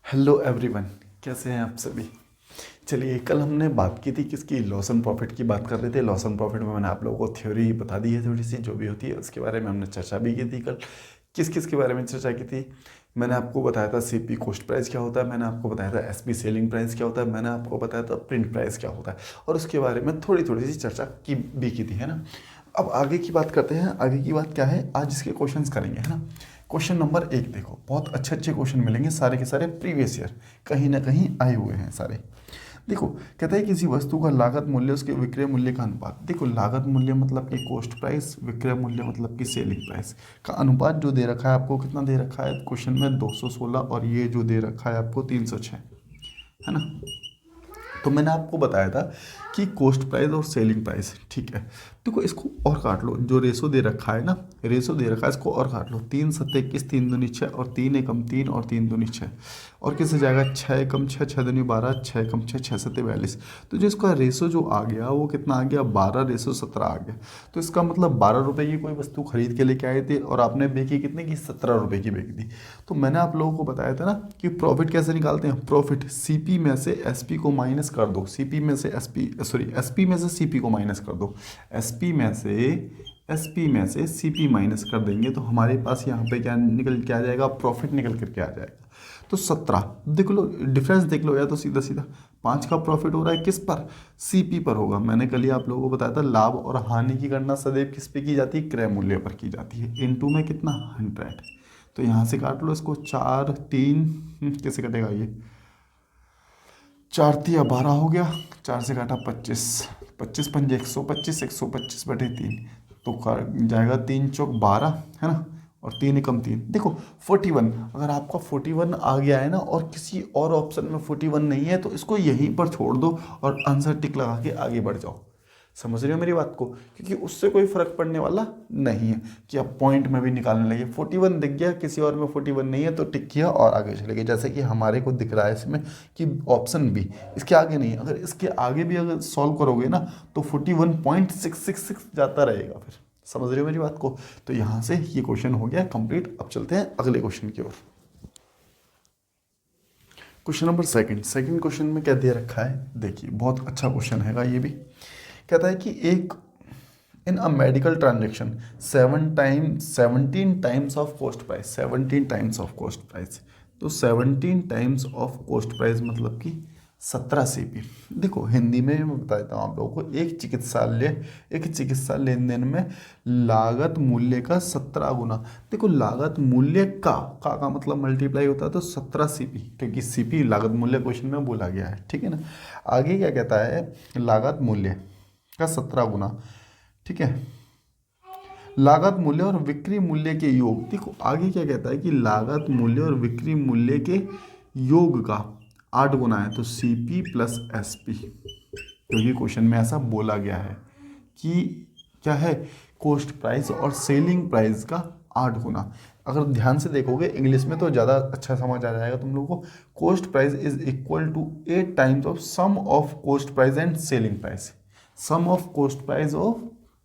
Hello everyone, कैसे हैं आप सभी। चलिए, कल हमने बात की थी किसकी, लॉस एंड प्रॉफिट की बात कर रहे थे। लॉस एंड प्रॉफिट में मैंने आप लोगों को थ्योरी बता दी है, थोड़ी सी जो भी होती है उसके बारे में हमने चर्चा भी की थी कल। किस किस के बारे में चर्चा की थी। मैंने आपको बताया था सीपी कॉस्ट प्राइस क्या होता है, मैंने आपको बताया था एसपी सेलिंग प्राइस क्या होता है, मैंने आपको बताया था प्रिंट प्राइस क्या होता है, और उसके बारे में थोड़ी थोड़ी सी चर्चा की भी की थी, है ना। अब आगे की बात करते हैं। आगे की बात क्या है, आज इसके क्वेश्चंस करेंगे, है ना। क्वेश्चन नंबर 1 देखो, बहुत अच्छे अच्छे क्वेश्चन मिलेंगे, सारे के सारे प्रीवियस ईयर कहीं ना कहीं आए हुए हैं सारे। देखो, कहता है किसी वस्तु का लागत मूल्य उसके विक्रय मूल्य का अनुपात। देखो, लागत मूल्य मतलब कि कॉस्ट प्राइस, विक्रय मूल्य मतलब कि सेलिंग प्राइस का अनुपात जो दे रखा है आपको, कितना दे रखा है क्वेश्चन में, 216, और ये जो दे रखा है आपको 306, है ना। तो मैंने आपको बताया था कि कॉस्ट प्राइस और सेलिंग प्राइस, ठीक है। देखो, इसको और काट लो, जो रेशो दे रखा है ना, रेशो दे रखा है, इसको और काट लो। 3 7 21, 3 दूनी 6, और 3 1 3, और 3 दूनी 6, और किससे जाएगा, 6 1 6, 6 दूनी 12, 6 1 6, 6 7 42। तो जो इसका रेशो जो आ गया वो कितना आ गया, 12:17 आ गया। तो इसका मतलब 12 रुपए की कोई वस्तु खरीद के लेके आए थे और आपने बेची कितने की, 17 रुपए की बेची थी। तो मैंने आप लोगों को बताया था ना कि प्रॉफिट कैसे निकालते हैं। प्रॉफिट सीपी में से एसपी को माइनस कर दो, सीपी में से एसपी, सॉरी एसपी में से सीपी को माइनस कर दो, एसपी में से सीपी माइनस कर देंगे तो हमारे पास यहाँ पे क्या निकल के आ जाएगा, प्रॉफिट निकल करके आ जाएगा। तो 17 देख लो, डिफरेंस देख लो, या तो सीधा सीधा 5 का प्रॉफिट हो रहा है किस पर, सीपी पर होगा। मैंने कल ही आप लोगों को बताया था, लाभ और हानि की गणना सदैव किस पे की जाती है, क्रय मूल्य पर की जाती है। इनटू में कितना, 100। तो यहाँ से काट लो इसको, 4 3, कैसे कटेगा ये, 4 3 12 हो गया, 4 से काटा 25, 25 पंजे 125, 125/3, तो जाएगा 3 चौक 12, है ना। और 3 एकम 3, देखो 41। अगर आपका 41 आ गया है ना, और किसी और ऑप्शन में 41 नहीं है, तो इसको यहीं पर छोड़ दो और आंसर टिक लगा के आगे बढ़ जाओ। समझ रहे हो मेरी बात को, क्योंकि उससे कोई फर्क पड़ने वाला नहीं है कि आप पॉइंट में भी निकालने लगे। 41 दिख गया, किसी और में 41 नहीं है, तो टिक किया और आगे चले गए। जैसे कि हमारे को दिख रहा है इसमें कि ऑप्शन बी इसके आगे नहीं है। अगर इसके आगे भी अगर सॉल्व करोगे ना, तो 41.666 जाता रहेगा फिर। समझ रहे हो मेरी बात को। तो यहाँ से ये क्वेश्चन हो गया कंप्लीट। अब चलते हैं अगले क्वेश्चन की ओर। क्वेश्चन नंबर सेकंड क्वेश्चन में क्या दे रखा है, देखिए बहुत अच्छा क्वेश्चन हैगा ये भी। कहता है कि एक in a medical transaction 17 times of cost price, 17 times of cost price. तो 17 टाइम्स ऑफ कॉस्ट प्राइस मतलब कि 17 सीपी। देखो, हिंदी में मैं बता देता हूँ आप लोगों को, एक चिकित्सा लेन देन में लागत मूल्य का 17 गुना। देखो, लागत मूल्य का मतलब मल्टीप्लाई होता है तो 17 सीपी, क्योंकि सीपी लागत मूल्य क्वेश्चन में बोला गया है, ठीक है ना। आगे क्या कहता है, लागत मूल्य का 17 गुना, ठीक है। लागत मूल्य और बिक्री मूल्य के योग। देखो, आगे क्या कहता है कि लागत मूल्य और बिक्री मूल्य के योग का 8 गुना है, तो सीपी प्लस एसपी, क्योंकि क्वेश्चन में ऐसा बोला गया है कि क्या है, कॉस्ट प्राइस और सेलिंग प्राइस का 8 गुना। अगर ध्यान से देखोगे इंग्लिश में तो ज़्यादा अच्छा समझ आ जाएगा तुम लोगों को। Cost price is equal to 8 times of sum of cost price and selling price. Sum of cost price of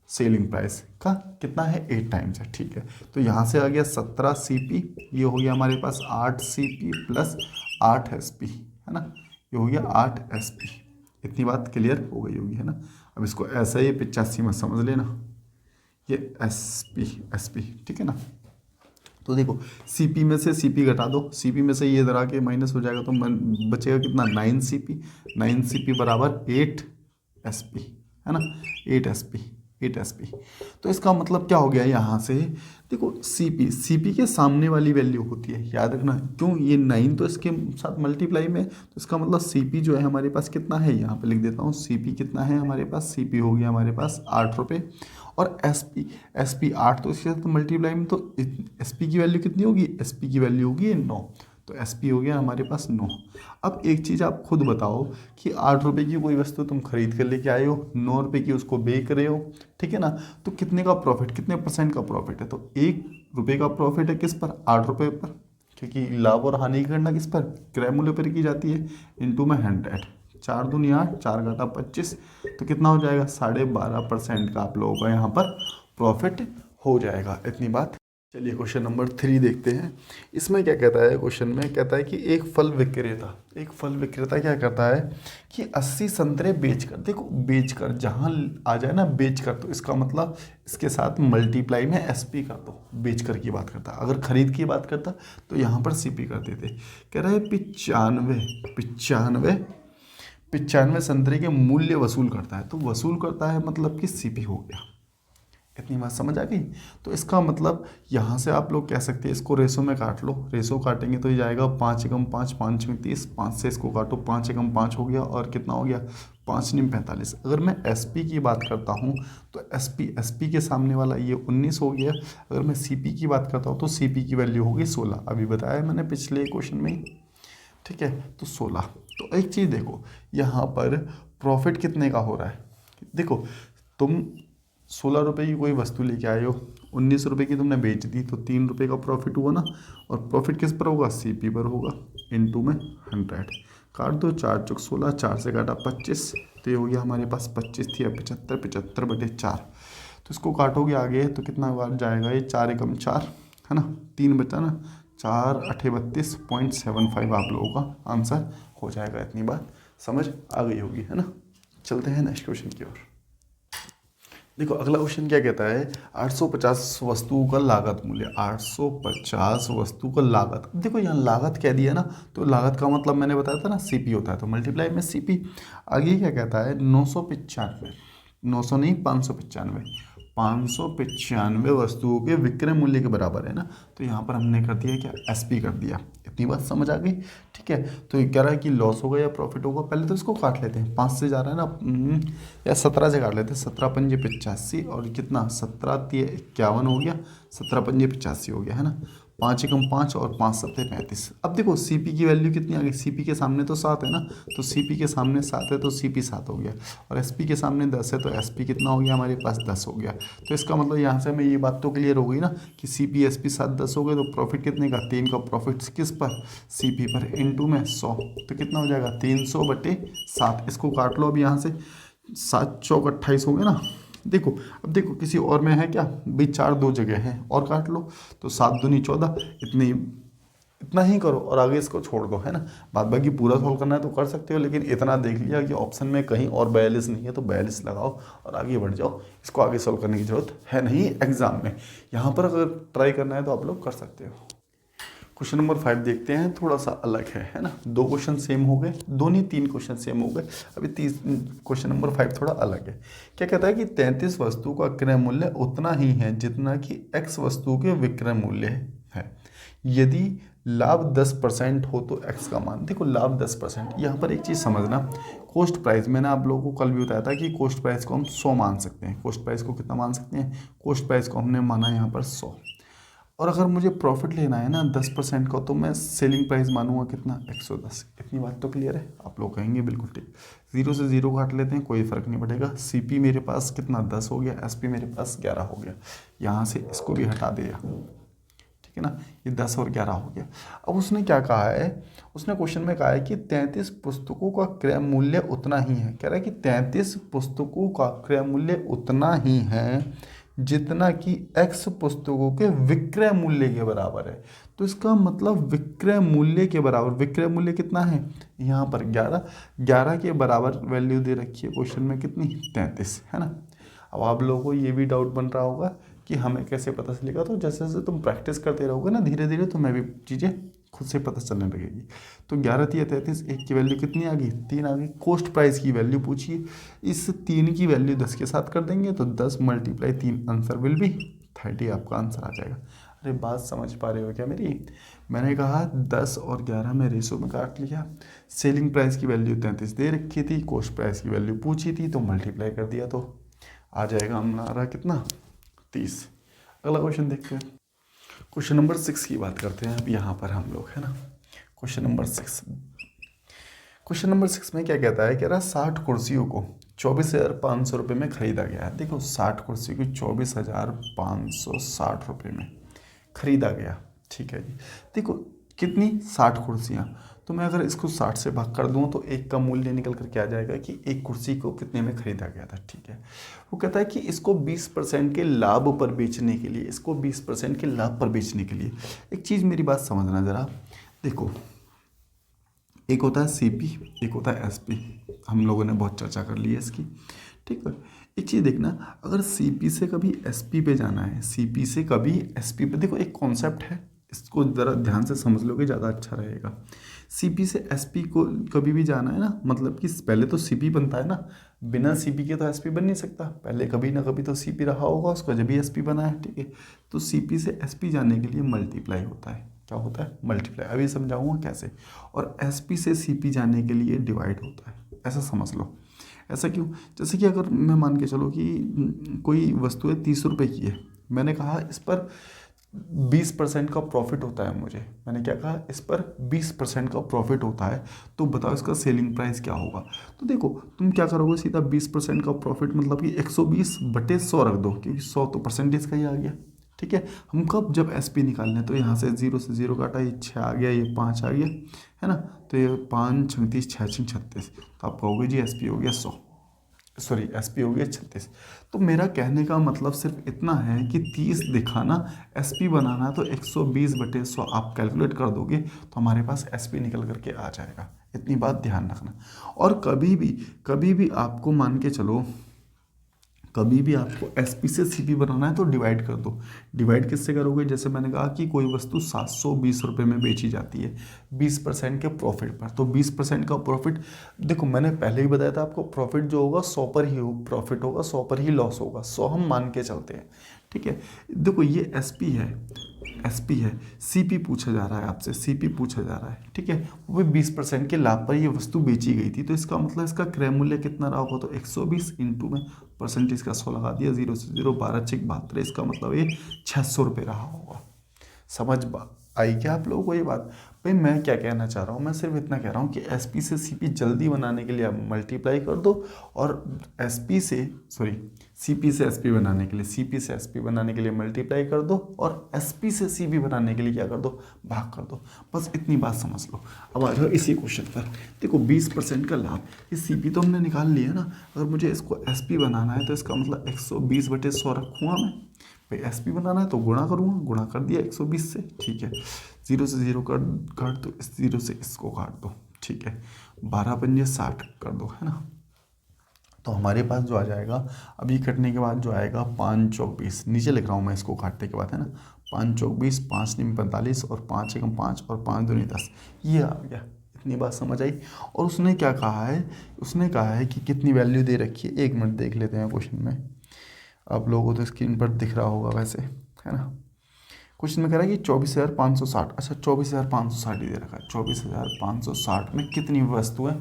selling price का कितना है, 8 टाइम्स है, ठीक है। तो यहाँ से आ गया 17 सीपी, ये हो गया हमारे पास 8 सीपी प्लस 8 एसपी, है ना। ये हो गया 8 एसपी। इतनी बात क्लियर हो गई होगी, है ना। अब इसको ऐसा ही 85 में समझ लेना, ये एसपी, ठीक है ना। तो देखो, सीपी में से सीपी घटा दो, सीपी में से ये इधर आके माइनस हो जाएगा, तो बचेगा कितना, 9 सीपी। 9 सीपी बराबर 8 एसपी, है ना। 8 एसपी, 8 एसपी। तो इसका मतलब क्या हो गया यहाँ से, देखो सीपी के सामने वाली वैल्यू होती है, याद रखना। क्यों, ये 9 तो इसके साथ मल्टीप्लाई में, तो इसका मतलब सीपी जो है हमारे पास कितना है, यहाँ पे लिख देता हूँ। सीपी कितना है हमारे पास, सीपी हो गया हमारे पास 8 रुपये। और एसपी 8, तो इसके साथ मल्टीप्लाई में, तो एसपी की वैल्यू कितनी होगी, एसपी की वैल्यू होगी 9, तो एसपी हो गया हमारे पास 9। अब एक चीज़ आप खुद बताओ कि 8 रुपये की कोई वस्तु तुम खरीद कर लेके आए हो, 9 रुपये की उसको बेच रहे हो, ठीक है ना। तो कितने का प्रॉफिट, कितने परसेंट का प्रॉफिट है, तो 1 रुपये का प्रॉफिट है किस पर, 8 रुपये पर, क्योंकि लाभ और हानि की गणना किस पर, क्रय मूल्य पर की जाती है। इंटू में 100, 4 दूनी 8, 4 घटा 25, तो कितना हो जाएगा, 12.5% का आप लोगों का यहाँ पर प्रॉफिट हो जाएगा। इतनी बात चलिए क्वेश्चन नंबर 3 देखते हैं। इसमें क्या कहता है, क्वेश्चन में कहता है कि एक फल विक्रेता क्या करता है कि 80 संतरे बेचकर, देखो बेचकर जहाँ आ जाए ना बेचकर, तो इसका मतलब इसके साथ मल्टीप्लाई में एसपी कर दो। बेचकर की बात करता, अगर खरीद की बात करता तो यहाँ पर सीपी कर देते। कह रहा है 95 संतरे के मूल्य वसूल करता है, तो वसूल करता है मतलब कि सीपी हो गया। इतनी बात समझ आ गई। तो इसका मतलब यहाँ से आप लोग कह सकते हैं, इसको रेसो में काट लो। रेसो काटेंगे तो ये जाएगा 5 एकम 5, 5 में 30, 5 से इसको काटो, 5 एकम 5 हो गया, और कितना हो गया 5 निम 45। अगर मैं एसपी की बात करता हूँ तो एसपी के सामने वाला ये 19 हो गया। अगर मैं सीपी की बात करता हूँ तो सीपी की वैल्यू होगी 16। अभी बताया मैंने पिछले क्वेश्चन में ही, ठीक है। तो 16। तो एक चीज़ देखो, यहाँ पर प्रॉफिट कितने का हो रहा है। देखो तुम 16 रुपये की कोई वस्तु लेके आए हो, 19 रुपये की तुमने बेच दी, तो 3 रुपये का प्रॉफिट हुआ ना। और प्रॉफिट किस पर होगा, सीपी पर होगा, इनटू में 100। काट दो, 4 चौक 16, 4 से काटा 25, तो ये हो गया हमारे पास 25 थी, अब 75, 75/4। तो इसको काटोगे आगे तो कितना बार जाएगा ये, 4 एकम 4 है ना, 3 बचा ना, 4 8 32.75 आप लोगों का आंसर हो जाएगा। इतनी बात समझ आ गई होगी, है ना। चलते हैं नेक्स्ट क्वेश्चन की ओर। देखो अगला क्वेश्चन क्या कहता है, 850 वस्तुओं का लागत मूल्य, 850 वस्तु का लागत। अब देखो यहाँ लागत कह दिया ना, तो लागत का मतलब मैंने बताया था ना सीपी होता है, तो मल्टीप्लाई में सीपी। आगे क्या कहता है, 995, 900 नहीं 595, 595 वस्तुओं के विक्रय मूल्य के बराबर है ना। तो यहाँ पर हमने कर दिया क्या, एसपी कर दिया। इतनी बात समझ आ गई, ठीक है। तो ये कह रहा है कि लॉस होगा या प्रॉफिट होगा, पहले तो इसको काट लेते हैं, 5 से जा रहा है ना, या 17 से काट लेते हैं। 17 पंजे 85 और कितना 17 तिये 51 हो गया, 17 पंजे 85 हो गया, है ना। 5 एकम 5 और 5 सत्ते 35। अब देखो सीपी की वैल्यू कितनी आ गई, सीपी के सामने तो 7 है ना, तो सीपी के सामने 7 है तो सीपी 7 हो गया। और एसपी के सामने 10 है तो एसपी कितना हो गया हमारे पास, 10 हो गया। तो इसका मतलब यहाँ से हमें ये बात तो क्लियर हो गई ना कि सीपी एसपी 7 10 हो गए, तो प्रॉफिट कितने का, 3 का प्रॉफिट किस पर, सीपी पर, इनटू में 100। तो कितना हो जाएगा 300/7। इसको काट लो अब यहाँ से, 7 चौक 28 हो गए ना। देखो अब देखो किसी और में है क्या भाई, 4 2 जगह है और काट लो, तो 7 दूनी 14। इतना ही करो और आगे इसको छोड़ दो, है ना। बाद बाकी पूरा सॉल्व करना है तो कर सकते हो, लेकिन इतना देख लिया कि ऑप्शन में कहीं और 42 नहीं है तो 42 लगाओ और आगे बढ़ जाओ। इसको आगे सॉल्व करने की जरूरत है नहीं एग्जाम में। यहाँ पर अगर ट्राई करना है तो आप लोग कर सकते हो। क्वेश्चन नंबर 5 देखते हैं, थोड़ा सा अलग है ना। 2 क्वेश्चन सेम हो गए, 2 नहीं 3 क्वेश्चन सेम हो गए। अभी क्वेश्चन नंबर 5 थोड़ा अलग है। क्या कहता है कि 33 वस्तु का क्रय मूल्य उतना ही है जितना कि x वस्तु के विक्रय मूल्य है। यदि लाभ 10% हो तो x का मान, देखो लाभ 10%, यहाँ पर एक चीज़ समझना, कॉस्ट प्राइस मैंने आप लोगों को कल भी बताया था कि कॉस्ट प्राइस को हम 100 मान सकते हैं। कॉस्ट प्राइस को कितना मान सकते हैं, कॉस्ट प्राइस को हमने माना यहाँ पर 100। और अगर मुझे प्रॉफिट लेना है ना 10% का, तो मैं सेलिंग प्राइस मानूंगा कितना, 110। इतनी बात तो क्लियर है, आप लोग कहेंगे बिल्कुल ठीक। 0 से 0 काट लेते हैं, कोई फ़र्क नहीं पड़ेगा। सीपी मेरे पास कितना 10 हो गया, एसपी मेरे पास 11 हो गया। यहाँ से इसको भी हटा दिया, ठीक है ना, ये 10 और 11 हो गया। अब उसने क्या कहा है, उसने क्वेश्चन में कहा है कि 33 पुस्तकों का क्रय मूल्य उतना ही है। कह रहा है कि 33 पुस्तकों का क्रय मूल्य उतना ही है जितना कि x पुस्तकों के विक्रय मूल्य के बराबर है। तो इसका मतलब विक्रय मूल्य के बराबर, विक्रय मूल्य कितना है यहाँ पर 11 के बराबर वैल्यू दे रखी है क्वेश्चन में, कितनी 33, है ना। अब आप लोगों को ये भी डाउट बन रहा होगा कि हमें कैसे पता चलेगा, तो जैसे जैसे तुम प्रैक्टिस करते रहोगे ना धीरे धीरे, तो मैं भी चीज़ें खुद से पता चलने लगेगी। तो 11 तिया 33, एक की वैल्यू कितनी आ गई, 3 आ गई। कॉस्ट प्राइस की वैल्यू पूछिए, इस 3 की वैल्यू 10 के साथ कर देंगे तो 10 × 3 आंसर विल बी 30, आपका आंसर आ जाएगा। अरे बात समझ पा रहे हो क्या मेरी, मैंने कहा 10 और 11 में रेशो में काट लिया। सेलिंग प्राइस की वैल्यू 33 दे रखी थी, कॉस्ट प्राइस की वैल्यू पूछी थी, तो मल्टीप्लाई कर दिया तो आ जाएगा हमारा कितना, 30। अगला क्वेश्चन देखते हैं। क्वेश्चन नंबर 6 की बात करते हैं अब यहाँ पर हम लोग, है ना। क्वेश्चन नंबर 6, क्वेश्चन नंबर 6 में क्या कहता है, कह रहा है 60 कुर्सियों को 24,500 रुपये में खरीदा गया है। देखो 60 कुर्सी को 24,560 रुपये में खरीदा गया, ठीक है जी। देखो कितनी 60 कुर्सियाँ। तो मैं अगर इसको 60 से भाग कर दूँ तो एक का मूल्य निकल कर क्या आ जाएगा कि एक कुर्सी को कितने में खरीदा गया था। ठीक है, वो कहता है कि इसको 20% के लाभ पर बेचने के लिए, इसको 20% के लाभ पर बेचने के लिए, एक चीज़ मेरी बात समझना ज़रा। देखो, एक होता है सीपी, एक होता है एसपी। हम लोगों ने बहुत चर्चा कर ली है इसकी। ठीक है, एक चीज़ देखना, अगर सीपी से कभी एसपी पे जाना है, सीपी से कभी एसपी पे, देखो एक कॉन्सेप्ट है, इसको ज़रा ध्यान से समझ लोगे ज़्यादा अच्छा रहेगा। सीपी से एसपी को कभी भी जाना है ना, मतलब कि पहले तो सीपी बनता है ना, बिना सीपी के तो एसपी बन नहीं सकता। पहले कभी ना कभी तो सीपी रहा होगा उसका, जब भी एसपी बना है। ठीक है, तो सीपी से एसपी जाने के लिए मल्टीप्लाई होता है। क्या होता है? मल्टीप्लाई। अभी समझाऊंगा कैसे। और एसपी से सीपी जाने के लिए डिवाइड होता है, ऐसा समझ लो। ऐसा क्यों? जैसे कि अगर मैं मान के चलो कि कोई वस्तु है 30 रुपये की है, मैंने कहा इस पर 20% का प्रॉफिट होता है मुझे, मैंने क्या कहा, इस पर 20% का प्रॉफिट होता है, तो बताओ इसका सेलिंग प्राइस क्या होगा। तो देखो तुम क्या करोगे, सीधा 20% का प्रॉफिट मतलब कि 120/100 रख दो, क्योंकि 100 तो परसेंटेज का ही आ गया। ठीक है, हम कब जब एसपी निकालने, तो यहाँ से 0 से 0 काटा, ये 6 आ गया, ये 5 आ गया, है ना। तो ये 5 36 6 36, तो आप कहोगे जी एसपी हो गया 100, सॉरी एसपी हो गया 36। तो मेरा कहने का मतलब सिर्फ इतना है कि 30 दिखाना, एसपी बनाना, तो 120/100 आप कैलकुलेट कर दोगे तो हमारे पास एसपी निकल करके आ जाएगा। इतनी बात ध्यान रखना। और कभी भी आपको मान के चलो, कभी भी आपको एसपी से सीपी बनाना है तो डिवाइड कर दो। डिवाइड किससे करोगे? जैसे मैंने कहा कि कोई वस्तु 720 रुपये में बेची जाती है 20% के प्रॉफिट पर, तो 20% का प्रॉफिट, देखो मैंने पहले ही बताया था आपको, प्रॉफिट जो होगा 100 पर ही प्रॉफिट होगा, 100 पर ही लॉस होगा, 100 हम मान के चलते हैं। ठीक है, देखो ये एसपी है, एसपी है, सीपी पूछा जा रहा है आपसे, सीपी पूछा जा रहा है। ठीक है, वो भी 20% के लाभ पर ये वस्तु बेची गई थी, तो इसका मतलब इसका क्रय मूल्य कितना रहा होगा, तो 120 इंटू में परसेंटेज का 100 लगा दिया, 0 से 0 12 6 72, इसका मतलब ये 600 रुपये रहा होगा। समझ आई क्या आप लोगों को ये बात? भाई मैं क्या कहना चाह रहा हूँ, मैं सिर्फ इतना कह रहा हूँ कि एसपी से सीपी जल्दी बनाने के लिए आप मल्टीप्लाई कर दो, और एसपी से सॉरी सीपी से एसपी बनाने के लिए, सीपी से एसपी बनाने के लिए मल्टीप्लाई कर दो, और एसपी से सीपी बनाने के लिए क्या कर दो, भाग कर दो। बस इतनी बात समझ लो। अब आ जाओ इसी क्वेश्चन पर। देखो 20% का लाभ, ये सीपी तो हमने निकाल लिया ना, अगर मुझे इसको एसपी बनाना है तो इसका मतलब 120/100 रखूँगा मैं। भाई एसपी बनाना है तो गुणा करूँगा, गुणा कर दिया 120 से। ठीक है, 0 से 0 काट दो, इस 0 से इसको काट दो। ठीक है, 12 पंजे 60 कर दो, है ना। तो हमारे पास जो आ जाएगा, अभी कटने के बाद जो आएगा 5 चौक 20, नीचे लिख रहा हूँ मैं इसको काटने के बाद, है ना। 5 चौक 20, 5 नीम 45, और 5 एकम 5, और 5 दूनी 10, ये आ गया। इतनी बात समझ आई। और उसने क्या कहा है, उसने कहा है कि कितनी वैल्यू दे रखी है, 1 मिनट देख लेते हैं क्वेश्चन में। आप लोगों को तो स्क्रीन पर दिख रहा होगा वैसे, है ना। क्वेश्चन में कह रहा है कि 24,560, अच्छा 24,560 ही दे रखा है। 24,560 में कितनी वस्तुएं,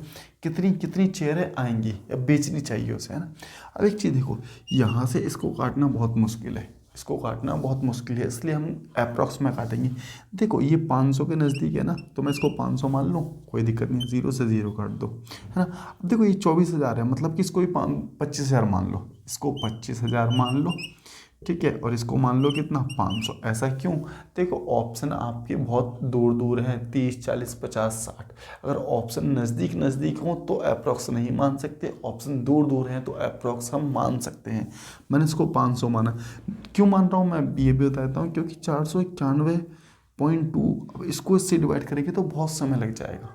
कितनी कितनी चेयरें आएंगी या बेचनी चाहिए उसे, है ना। अब एक चीज़ देखो, यहाँ से इसको काटना बहुत मुश्किल है, इसको काटना बहुत मुश्किल है, इसलिए हम अप्रॉक्स में काटेंगे। देखो ये 500 के नज़दीक है ना, तो मैं इसको 500 मान लूँ, कोई दिक्कत नहीं, 0 से 0 काट दो, है ना। अब देखो ये 24,000 है, मतलब कि इसको भी 25,000 मान लो, इसको 25,000 मान लो। ठीक है, और इसको मान लो कितना, 500। ऐसा क्यों? देखो ऑप्शन आपके बहुत दूर दूर हैं, 30 40 50 60। अगर ऑप्शन नज़दीक नज़दीक हो तो अप्रॉक्स नहीं मान सकते, ऑप्शन दूर दूर हैं तो अप्रॉक्स हम मान सकते हैं। मैंने इसको 500 माना। क्यों मान रहा हूँ मैं ये भी बताता हूँ, क्योंकि 491.2, अब इसको इससे डिवाइड करेंगे तो बहुत समय लग जाएगा,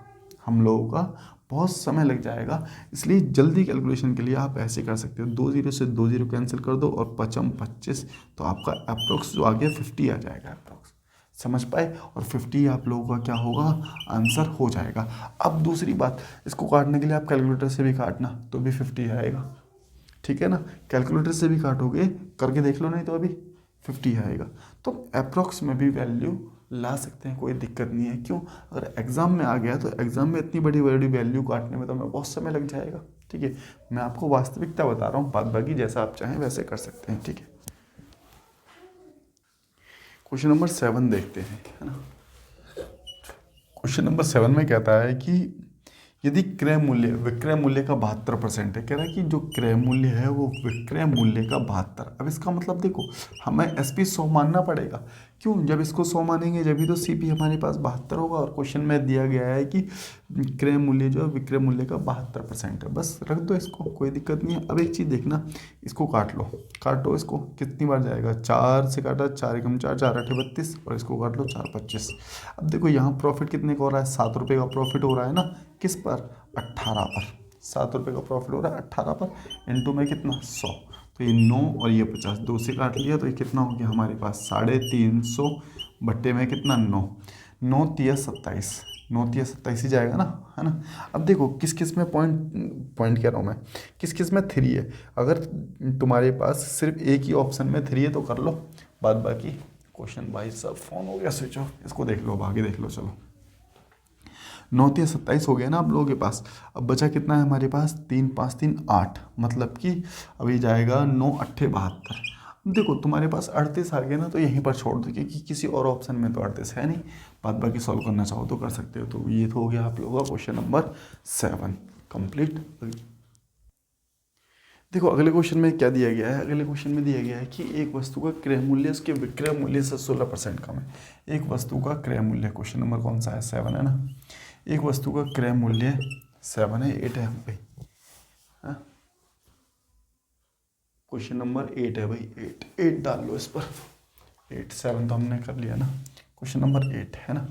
हम लोगों का बहुत समय लग जाएगा। इसलिए जल्दी कैलकुलेशन के लिए आप ऐसे कर सकते हो, 2 0 से 2 0 कैंसिल कर दो, और 5 25, तो आपका अप्रोक्स जो आ गया 50 आ जाएगा अप्रोक्स। समझ पाए? और 50 आप लोगों का क्या होगा, आंसर हो जाएगा। अब दूसरी बात, इसको काटने के लिए आप कैलकुलेटर से भी काटना तो भी 50 आएगा। ठीक है ना, कैलकुलेटर से भी काटोगे, करके देख लो, नहीं तो अभी 50 आएगा। तो अप्रोक्स में भी वैल्यू ला सकते हैं, कोई दिक्कत नहीं है। क्यों? अगर एग्ज़ाम में आ गया तो एग्ज़ाम में इतनी बड़ी बड़ी वैल्यू काटने में तो हमें बहुत समय लग जाएगा। ठीक है, मैं आपको वास्तविकता बता रहा हूँ, बाद बाकी जैसा आप चाहें वैसे कर सकते हैं। ठीक है, क्वेश्चन नंबर 7 देखते हैं, है ना। क्वेश्चन नंबर 7 में कहता है कि यदि क्रय मूल्य विक्रय मूल्य का 72% है, कह रहा है कि जो क्रय मूल्य है वो विक्रय मूल्य का 72। अब इसका मतलब देखो, हमें एसपी 100 मानना पड़ेगा, क्यों, जब इसको 100 मानेंगे जब भी तो सीपी हमारे पास 72 होगा, और क्वेश्चन में दिया गया है कि क्रय मूल्य जो है विक्रय मूल्य का 72% है। बस रख दो इसको, कोई दिक्कत नहीं है। अब एक चीज़ देखना, इसको काट लो, काटो इसको, कितनी बार जाएगा, 4 से काटा, 4 एकम 4, 4 8 32, और इसको काट लो 4 25। अब देखो यहाँ प्रॉफिट कितने का हो रहा है, 7 रुपये का प्रॉफिट हो रहा है ना, किस पर, 18 पर। 7 रुपये का प्रॉफिट हो रहा है 18 पर, इंटू में कितना, 100, तो ये 9 और ये 50, 2 से काट लिया तो ये कितना हो गया हमारे पास, 350 बट्टे में कितना, 9, 9 तिया 27, 9 तिया 27 ही जाएगा ना, है ना। अब देखो किस किस में पॉइंट कह रहा हूँ मैं, किस किस में 3 है। अगर तुम्हारे पास सिर्फ एक ही ऑप्शन में 3 है तो कर लो, बाद बाकी क्वेश्चन। भाई सब फ़ोन हो गया स्विच ऑफ, इसको देख लो, अब आगे देख लो। चलो 9 तिया 27 हो गया ना आप लोगों के पास। अब बचा कितना है हमारे पास, 3 5 3 8, मतलब कि अभी जाएगा 9 8 72। देखो तुम्हारे पास 38 आ गया ना, तो यहीं पर छोड़ दो, क्योंकि किसी और ऑप्शन में तो 38 है नहीं। बाद बाकी सॉल्व करना चाहो तो कर सकते हो। तो ये तो हो गया आप लोगों का क्वेश्चन नंबर 7 कंप्लीट। देखो अगले क्वेश्चन में क्या दिया गया है, अगले क्वेश्चन में दिया गया है कि एक वस्तु का क्रय मूल्य उसके विक्रय मूल्य से 16% कम है। एक वस्तु का क्रय मूल्य, क्वेश्चन नंबर कौन सा है, 7 है ना। एक वस्तु का क्रय मूल्य 7 है, 8 है भाई, क्वेश्चन नंबर 8 है भाई, 8 डाल लो इस पर, 8 7 तो हमने कर लिया ना। क्वेश्चन नंबर 8 है ना,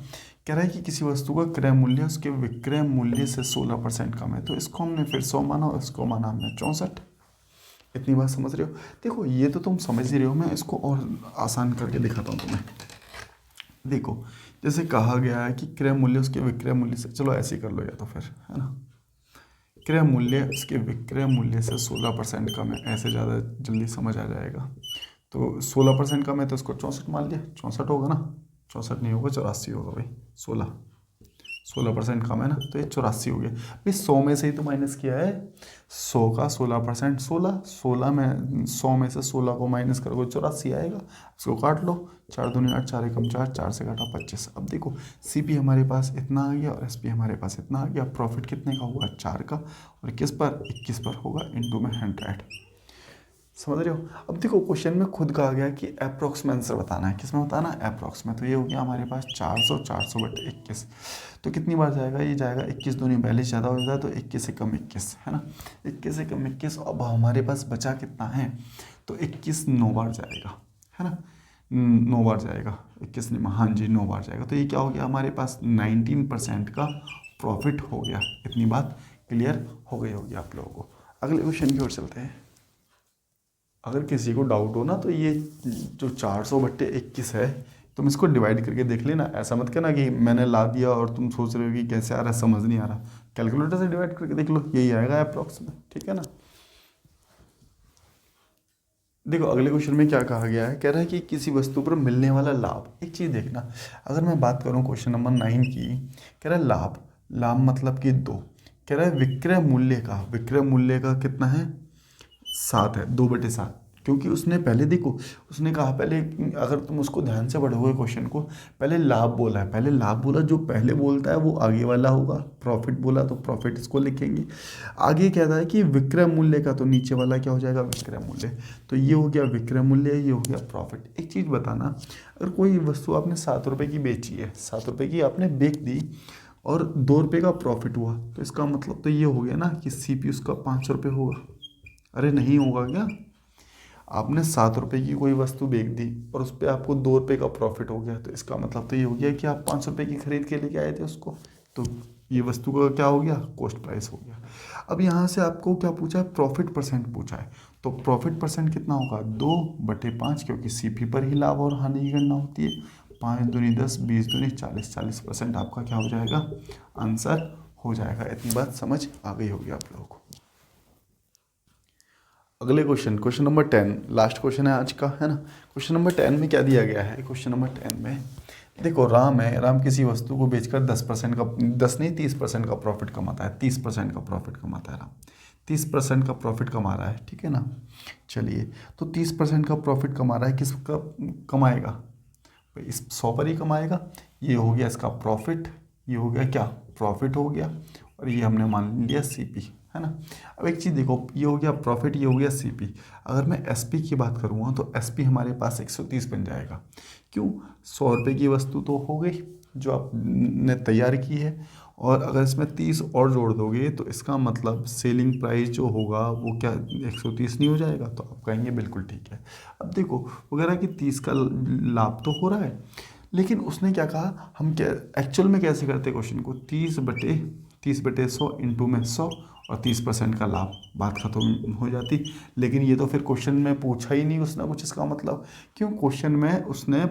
कह रहा है कि किसी वस्तु का क्रय मूल्य उसके विक्रय मूल्य से 16% कम है। तो इसको हमने फिर 100 माना और इसको माना हमने 64। इतनी बात समझ रहे हो। देखो ये तो तुम समझ ही रहे हो, मैं इसको और आसान करके दिखाता हूँ तुम्हें। देखो जैसे कहा गया है कि क्रय मूल्य उसके विक्रय मूल्य से, चलो ऐसे ही कर लो या तो फिर, है ना, क्रय मूल्य उसके विक्रय मूल्य से 16% कम है, ऐसे ज़्यादा जल्दी समझ आ जाएगा। तो 16% कम है तो इसको 64 मान लिया, 64 होगा ना, 64 नहीं होगा 84 होगा भाई, 16% कम है ना, तो ये 84 हो गया भाई। 100 में से ही तो माइनस किया है, 100 का 16% 16, 16 में 100 में से 16 को माइनस करोगे 84 आएगा। इसको काट लो, 4 दूनी 8, 4 एकम 4, 4 से काटा 25। अब देखो सीपी हमारे पास इतना आ गया और एसपी हमारे पास इतना आ गया। प्रॉफिट कितने का होगा, 4 का, और किस पर, 21 पर होगा, इंटू में 100। समझ रहे हो। अब देखो क्वेश्चन में खुद कहा गया कि अप्रॉक्स में आंसर बताना है, किस में बताना है, अप्रॉक्स में। तो ये हो गया हमारे पास 400, 400 बटे 21, तो कितनी बार जाएगा, ये जाएगा 21 दूनी 42 ज़्यादा हो जाता है, तो 21 से कम 21 है ना, 21 से कम 21। अब हमारे पास बचा कितना है, तो 21 9 बार जाएगा, है ना, 9 बार जाएगा, 21 नहीं, हाँ जी 9 बार जाएगा। तो ये क्या हो गया हमारे पास, 19% का प्रॉफिट हो गया। इतनी बात क्लियर हो गई होगी आप लोगों को। अगले क्वेश्चन की ओर चलते हैं। अगर किसी को डाउट हो ना, तो ये जो 400 बट्टे 21 है, तुम इसको डिवाइड करके देख लेना। ऐसा मत करना कि मैंने ला दिया और तुम सोच रहे हो कि कैसे आ रहा है, समझ नहीं आ रहा। कैलकुलेटर से डिवाइड करके देख लो, यही आएगा अप्रॉक्स में, ठीक है ना। देखो अगले क्वेश्चन में क्या कहा गया है, कह रहा है कि किसी वस्तु पर मिलने वाला लाभ। एक चीज़ देखना, अगर मैं बात करूं क्वेश्चन नंबर 9 की, कह रहा है लाभ, लाभ मतलब कि 2, कह रहा है विक्रय मूल्य का, विक्रय मूल्य का कितना है, 7 है, 2/7। क्योंकि उसने पहले देखो, उसने कहा पहले, अगर तुम उसको ध्यान से पढ़ोगे क्वेश्चन को, पहले लाभ बोला है, पहले लाभ बोला, जो पहले बोलता है वो आगे वाला होगा। प्रॉफिट बोला तो प्रॉफिट इसको लिखेंगे। आगे कहता है कि विक्रय मूल्य का, तो नीचे वाला क्या हो जाएगा, विक्रय मूल्य। तो ये हो गया विक्रय मूल्य, ये हो गया प्रॉफिट। एक चीज़ बताना, अगर कोई वस्तु आपने 7 रुपये की बेची है, 7 रुपये की आपने बेच दी और 2 रुपये का प्रॉफिट हुआ, तो इसका मतलब तो ये हो गया ना कि सीपी उसका 500 रुपये होगा। अरे नहीं होगा क्या, आपने 7 रुपये की कोई वस्तु बेच दी और उस पर आपको 2 रुपये का प्रॉफिट हो गया, तो इसका मतलब तो ये हो गया कि आप 500 रुपये की खरीद के लेके आए थे उसको, तो ये वस्तु का क्या हो गया, कॉस्ट प्राइस हो गया। अब यहाँ से आपको क्या पूछा है, प्रॉफिट परसेंट पूछा है। तो प्रॉफिट परसेंट कितना होगा, 2/5, क्योंकि सीपी पर ही लाभ और हानि की गणना होती है। 5 दूनी 10, 20 दूनी 40, 40% आपका क्या हो जाएगा, आंसर हो जाएगा। इतनी बात समझ आ गई होगी आप लोगों को। अगले question, question number 10, last question है आज का, है ना। क्वेश्चन नंबर 10 में क्या दिया गया है, क्वेश्चन नंबर 10 में देखो, राम है, राम किसी वस्तु को बेचकर 10% का, 10 नहीं 30% का प्रॉफिट कमाता है, 30% का प्रॉफिट कमाता है राम, 30% का प्रॉफिट कमा रहा है, ठीक है ना। चलिए, तो 30% का प्रॉफिट कमा रहा है, किसका कमाएगा भाई, इस 100 पर ही कमाएगा। ये हो गया इसका प्रॉफिट, ये हो गया क्या, प्रॉफिट हो गया, और ये हमने मान लिया सीपी, है ना। अब एक चीज़ देखो, ये हो गया प्रॉफिट, ये हो गया सीपी। अगर मैं एसपी की बात करूँगा तो एसपी हमारे पास 130 बन जाएगा। क्यों? 100 रुपये की वस्तु तो हो गई जो आपने तैयार की है, और अगर इसमें 30 और जोड़ दोगे तो इसका मतलब सेलिंग प्राइस जो होगा वो क्या 130 नहीं हो जाएगा? तो आप कहेंगे बिल्कुल ठीक है। अब देखो वगैरह कि 30 का लाभ तो हो रहा है, लेकिन उसने क्या कहा, हम क्या एक्चुअल में कैसे करते क्वेश्चन को, 30/100 इंटू में 100 और 30% का लाभ, बात खत्म हो जाती। लेकिन ये तो फिर क्वेश्चन में पूछा ही नहीं उसने कुछ, इसका मतलब क्यों, क्वेश्चन में उसने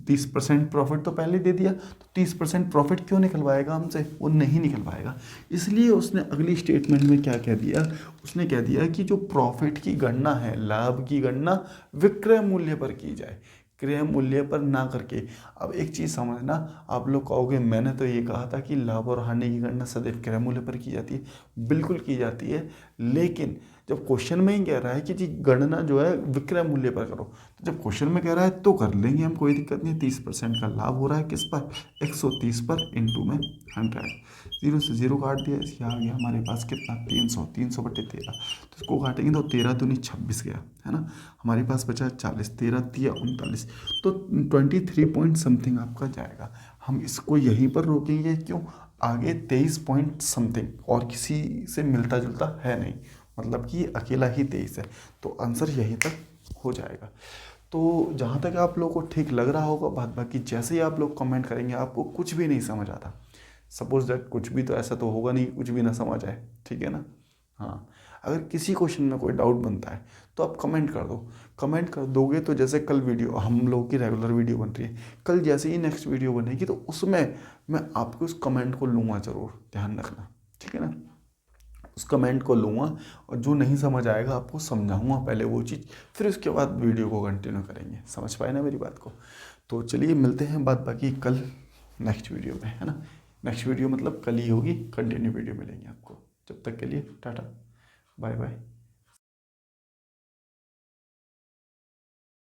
30% प्रॉफिट तो पहले दे दिया, तो 30% प्रॉफिट क्यों निकलवाएगा हमसे? वो नहीं निकलवाएगा। इसलिए उसने अगली स्टेटमेंट में क्या कह दिया, उसने कह दिया कि जो प्रॉफिट की गणना है, लाभ की गणना विक्रय मूल्य पर की जाए, क्रय मूल्य पर ना करके। अब एक चीज़ समझना, आप लोग कहोगे मैंने तो ये कहा था कि लाभ और हानि की गणना सदैव क्रय मूल्य पर की जाती है। बिल्कुल की जाती है, लेकिन जब क्वेश्चन में ही कह रहा है कि जी गणना जो है विक्रय मूल्य पर करो, तो जब क्वेश्चन में कह रहा है तो कर लेंगे हम, कोई दिक्कत नहीं। 30% का लाभ हो रहा है किस पर, 130 पर, इंटू में 100। 0 से 0 काट दिया, इसके आ गया हमारे पास कितना, 300, 300/13। तो इसको काटेंगे तो 13 दूनी 26 गया, है ना। हमारे पास बचा 40, 13 तिया 39, तो 23 पॉइंट समथिंग आपका जाएगा। हम इसको यहीं पर रोकेंगे, क्यों, आगे 23 पॉइंट समथिंग और किसी से मिलता जुलता है नहीं, मतलब कि अकेला ही 23 है, तो आंसर यहीं तक हो जाएगा। तो जहाँ तक आप लोगों को ठीक लग रहा होगा बात, बाकी जैसे ही आप लोग कमेंट करेंगे आपको कुछ भी नहीं समझ आता, सपोज दैट कुछ भी, तो ऐसा तो होगा नहीं कुछ भी ना समझ आए, ठीक है ना। हाँ, अगर किसी क्वेश्चन में कोई डाउट बनता है तो आप कमेंट कर दो। कमेंट कर दोगे तो जैसे कल वीडियो, हम लोग की रेगुलर वीडियो बन रही है, कल जैसे ही नेक्स्ट वीडियो बनेगी तो उसमें मैं आपके उस कमेंट को लूँगा ज़रूर, ध्यान रखना, ठीक है ना। उस कमेंट को लूँगा और जो नहीं समझ आएगा आपको समझाऊंगा पहले वो चीज़, फिर उसके बाद वीडियो को कंटिन्यू करेंगे। समझ पाए ना मेरी बात को? तो चलिए मिलते हैं बात बाकी कल नेक्स्ट वीडियो में, है ना। नेक्स्ट वीडियो मतलब कल ही होगी, कंटिन्यू वीडियो मिलेंगे आपको। जब तक के लिए टाटा, बाय बाय।